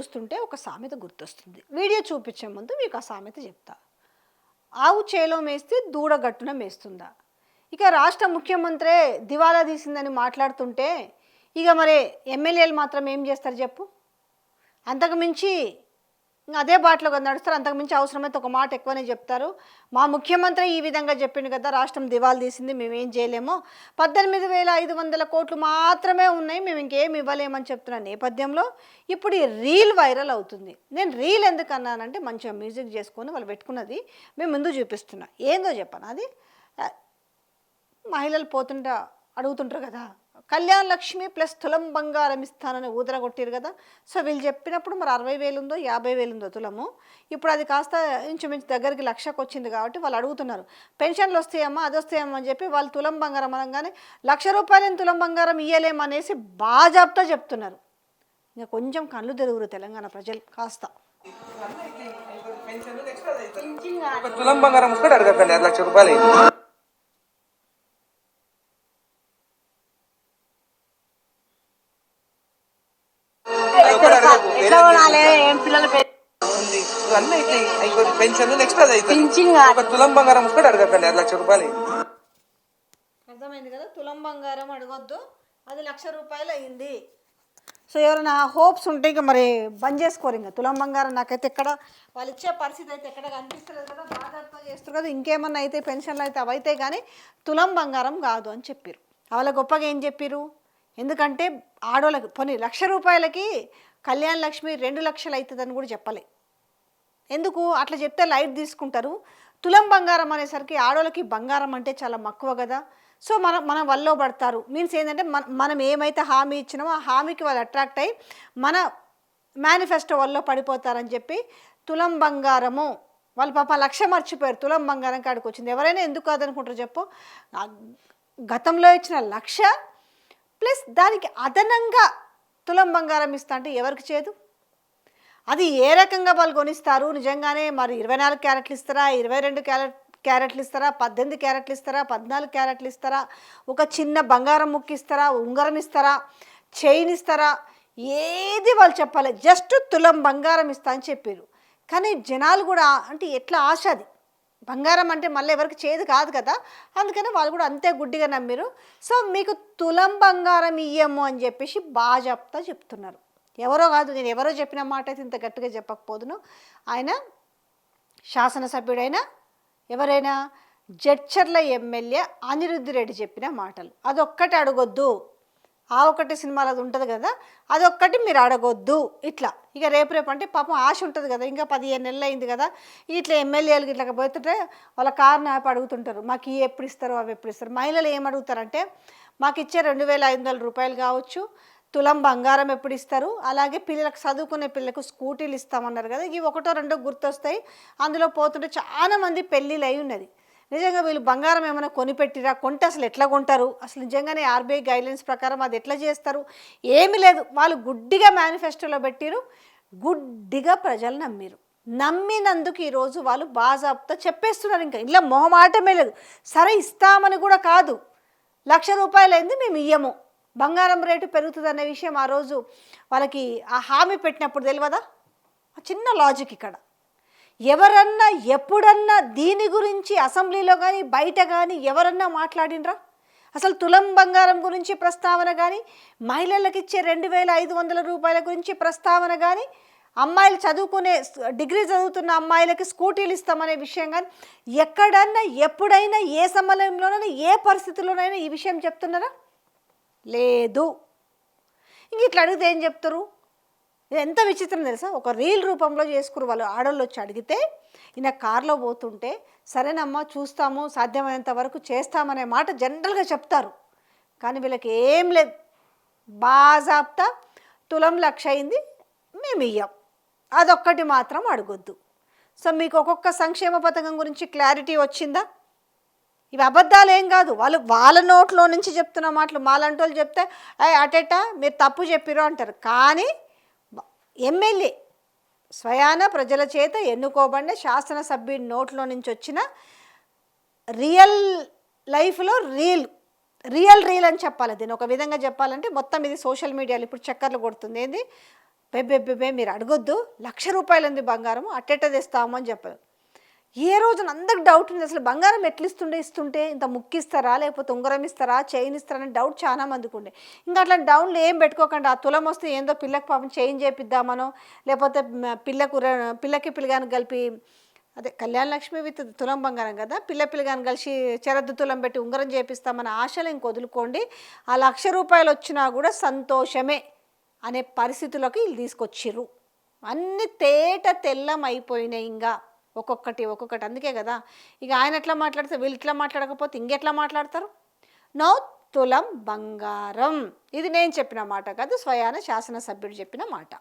చూస్తుంటే ఒక సామెత గుర్తొస్తుంది. వీడియో చూపించే ముందు మీకు ఆ సామెత చెప్తా. ఆవు చేలో మేస్తే దూడ గట్టున మేస్తుందా? ఇక రాష్ట్ర ముఖ్యమంత్రే దివాలా తీసిందని మాట్లాడుతుంటే ఇక మరి ఎమ్మెల్యేలు మాత్రం ఏం చేస్తారు చెప్పు? అంతకుమించి అదే బాటలో నడుస్తారు. అంతకుమించి అవసరమైతే ఒక మాట ఎక్కువనే చెప్తారు. మా ముఖ్యమంత్రి ఈ విధంగా చెప్పిండు కదా, రాష్ట్రం దివాలా తీసింది, మేమేం చేయలేము, 18,500 కోట్లు మాత్రమే ఉన్నాయి, మేము ఇంకేం ఇవ్వలేమని చెప్తున్న నేపథ్యంలో ఇప్పుడు ఈ రీల్ వైరల్ అవుతుంది. నేను రీల్ ఎందుకు అన్నానంటే మంచిగా మ్యూజిక్ చేసుకొని వాళ్ళు పెట్టుకున్నది మేము ముందు చూపిస్తున్నా. ఏందో చెప్పను, అది మహిళలు పోతుంటా అడుగుతుంటారు కదా, కళ్యాణ లక్ష్మి ప్లస్ తులం బంగారం ఇస్తానని ఊదర కొట్టారు కదా. సో వీళ్ళు చెప్పినప్పుడు మరి 60,000 ఉందో 50,000 ఉందో తులము. ఇప్పుడు అది కాస్త ఇంచుమించు దగ్గరికి 1,00,000కి వచ్చింది కాబట్టి వాళ్ళు అడుగుతున్నారు, పెన్షన్లు వస్తాయమ్మా అది వస్తాయమ్మా అని చెప్పి వాళ్ళు తులం బంగారం అనగానే ₹1,00,000 తులం బంగారం ఇయ్యలేమనేసి బాజాబ్తా చెప్తున్నారు. ఇంకా కొంచెం కళ్ళు తెరుగురు తెలంగాణ ప్రజలు కాస్త. తులం బంగారం కూడా అడగకండి, ₹1,00,000. పెన్షన్ నెక్స్ట్ అది తులం బంగారం కూడా అడగకండి, ₹1,00,000. అర్థమైంది కదా, తులం బంగారం అడగొద్దు, అది ₹1,00,000 అయింది. సో ఎవరైనా హోప్స్ ఉంటే ఇక మరి బంద్ చేసుకోరు. ఇంకా తులం బంగారం నాకైతే ఎక్కడ వాళ్ళు ఇచ్చే పరిస్థితి అయితే ఎక్కడ కనిపిస్తలేదు కదా, బాగా చేస్తారు కదా. ఇంకేమన్నా అయితే పెన్షన్లు అయితే అవైతే కానీ తులం బంగారం కాదు అని చెప్పారు. వాళ్ళ గొప్పగా ఏం చెప్పారు, ఎందుకంటే ఆడోళ్ళకి పోనీ ₹1,00,000కి కళ్యాణ లక్ష్మి 2,00,000 అవుతుందని కూడా చెప్పలే. ఎందుకు అట్లా చెప్తే లైట్ తీసుకుంటారు. తులం బంగారం అనేసరికి ఆడోళ్ళకి బంగారం అంటే చాలా మక్కువ కదా. సో మన వల్లో పడతారు. మీన్స్ ఏంటంటే మనం ఏమైతే హామీ ఇచ్చినామో ఆ హామీకి వాళ్ళు అట్రాక్ట్ అయ్యి మన మేనిఫెస్టో వల్ల పడిపోతారని చెప్పి తులం బంగారము వాళ్ళు పాప 1,00,000 మర్చిపోయారు, తులం బంగారం కాడికి వచ్చింది. ఎవరైనా ఎందుకు కాదనుకుంటారు చెప్పు? గతంలో ఇచ్చిన 1,00,000 ప్లస్ దానికి అదనంగా తులం బంగారం ఇస్తా అంటే ఎవరికి చేదు? అది ఏ రకంగా వాళ్ళు కొనిస్తారు? నిజంగానే మరి 24 క్యారెట్లు ఇస్తారా, 22 క్యారెట్లు ఇస్తారా, 18 క్యారెట్లు ఇస్తారా, 14 క్యారెట్లు ఇస్తారా, ఒక చిన్న బంగారం ముక్కు ఇస్తారా, ఉంగరం ఇస్తారా, చైన్ ఇస్తారా, ఏది వాళ్ళు చెప్పాలి, జస్ట్ తులం బంగారం ఇస్తా అని చెప్పారు. కానీ జనాలు కూడా అంటే ఎట్లా ఆశ, అది బంగారం అంటే మళ్ళీ ఎవరికి చేదు కాదు కదా, అందుకని వాళ్ళు కూడా అంతే గుడ్డిగా నమ్మిరు. సో మీకు తులం బంగారం ఇయ్యము అని చెప్పేసి బాజాప్తా చెప్తున్నారు. ఎవరో కాదు, నేను ఎవరో చెప్పిన మాట అయితే ఇంత గట్టిగా చెప్పకపోదును. ఆయన శాసనసభ్యుడైనా ఎవరైనా జడ్చర్ల ఎమ్మెల్యే అనిరుద్ధ్ రెడ్డి చెప్పిన మాటలు. అదొక్కటి అడగొద్దు, ఆ ఒకటి సినిమాలో అది ఉంటుంది కదా, అదొక్కటి మీరు అడగొద్దు. ఇట్లా ఇక రేపు అంటే పాపం ఆశ ఉంటుంది కదా, ఇంకా 15 నెలలు అయింది కదా, ఇట్లా ఎమ్మెల్యేలు ఇట్లా పోతుంటే వాళ్ళ కారుని ఆపి అడుగుతుంటారు, మాకు ఇవి ఎప్పుడు ఇస్తారు అవి ఎప్పుడు ఇస్తారు. మహిళలు ఏమడుగుతారంటే మాకు ఇచ్చే ₹2,500 కావచ్చు, తులం బంగారం ఎప్పుడు ఇస్తారు, అలాగే పిల్లలకు చదువుకునే పిల్లలకు స్కూటీలు ఇస్తామన్నారు కదా. ఇవి ఒకటో రెండో గుర్తొస్తాయి. అందులో పోతుంటే చాలా మంది పెళ్ళిళ్ళు అయి ఉన్నది. నిజంగా వీళ్ళు బంగారం ఏమైనా కొనిపెట్టిరా, కొంటే అసలు ఎట్లా కొంటారు, అసలు నిజంగానే ఆర్బీఐ గైడ్లైన్స్ ప్రకారం అది ఎట్లా చేస్తారు, ఏమీ లేదు. వాళ్ళు గుడ్డిగా మేనిఫెస్టోలో పెట్టిరు, గుడ్డిగా ప్రజలు నమ్మిరు. నమ్మినందుకు ఈరోజు వాళ్ళు బాజాబ్తా చెప్పేస్తున్నారు. ఇంకా ఇలా మొహమాటమే లేదు. సరే ఇస్తామని కూడా కాదు, ₹1,00,000 అయింది మేము ఇయ్యము, బంగారం రేటు పెరుగుతుందనే విషయం ఆ రోజు వాళ్ళకి ఆ హామీ పెట్టినప్పుడు తెలియదా? చిన్న లాజిక్ ఇక్కడ. ఎవరన్నా ఎప్పుడన్నా దీని గురించి అసెంబ్లీలో కానీ బయట కానీ ఎవరన్నా మాట్లాడినరా? అసలు తులం బంగారం గురించి ప్రస్తావన కానీ, మహిళలకు ఇచ్చే ₹2,500 గురించి ప్రస్తావన కానీ, అమ్మాయిలు చదువుకునే డిగ్రీ చదువుతున్న అమ్మాయిలకి స్కూటీలు ఇస్తామనే విషయం కానీ ఎక్కడన్నా ఎప్పుడైనా ఏ సమయంలోనైనా ఏ పరిస్థితుల్లోనైనా ఈ విషయం చెప్తున్నారా? లేదు. ఇంక ఇట్లా అడిగితే ఏం చెప్తారు? ఇది ఎంత విచిత్రం తెలుసా? ఒక రీల్ రూపంలో చేసుకురు వాళ్ళు. ఆడోళ్ళు వచ్చి అడిగితే ఈయన కారులో పోతుంటే సరేనమ్మా చూస్తాము, సాధ్యమైనంత వరకు చేస్తామనే మాట జనరల్గా చెప్తారు. కానీ వీళ్ళకి ఏం లేదు, బాజాబ్తా తులం 1,00,000 అయింది మేము ఇయ్యం, అదొక్కటి మాత్రం అడగొద్దు. సో మీకు ఒక్కొక్క సంక్షేమ పథకం గురించి క్లారిటీ వచ్చిందా? ఇవి అబద్ధాలు ఏం కాదు, వాళ్ళ నోట్లో నుంచి చెప్తున్న మాటలు. మాలాంటి వాళ్ళు చెప్తే అటెటా మీరు తప్పు చెప్పిరు అంటారు. కానీ ఎమ్మెల్యే స్వయాన ప్రజల చేత ఎన్నుకోబడిన శాసనసభ్యుడి నోట్లో నుంచి వచ్చిన రియల్ లైఫ్లో రియల్ అని చెప్పాలి. దీన్ని ఒక విధంగా చెప్పాలంటే మొత్తం ఇది సోషల్ మీడియాలో ఇప్పుడు చక్కర్లు కొడుతుంది. ఏంది బెబ్బెబ్బెబ్బే మీరు అడగొద్దు, 1,00,000 ఉంది బంగారం అట్టెట్ట తెస్తాము అని చెప్పారు. ఏ రోజున అందరికి డౌట్ ఉంది, అసలు బంగారం ఎట్లా ఇస్తుంటే ఇంత ముక్కిస్తారా, లేకపోతే ఉంగరం ఇస్తారా, చైన్ ఇస్తారా అని డౌట్ చాలా మందికి ఉండే. ఇంకా అట్లా డౌన్లు ఏం పెట్టుకోకండి. ఆ తులం వస్తే ఏందో పిల్లకి పాపం చైన్ చేపిద్దామనో, లేకపోతే పిల్లకి పిల్లగాని కలిపి, అదే కళ్యాణ లక్ష్మి విత్ తులం బంగారం కదా, పిల్లగాని కలిసి చెరద్దు తులం పెట్టి ఉంగరం చేపిస్తామన్న ఆశలు ఇంక వదులుకోండి. ఆ 1,00,000 వచ్చినా కూడా సంతోషమే అనే పరిస్థితుల్లోకి వీళ్ళు తీసుకొచ్చిర్రు. అన్ని తెల్లం అయిపోయినాయి. ఇంకా ఒక్కొక్కటి. అందుకే కదా ఇక ఆయన ఎట్లా మాట్లాడితే వీళ్ళు ఇట్లా మాట్లాడకపోతే ఇంకెట్లా మాట్లాడతారు. నో తులం బంగారం. ఇది నేను చెప్పిన మాట కాదు, స్వయాన శాసనసభ్యుడు చెప్పిన మాట.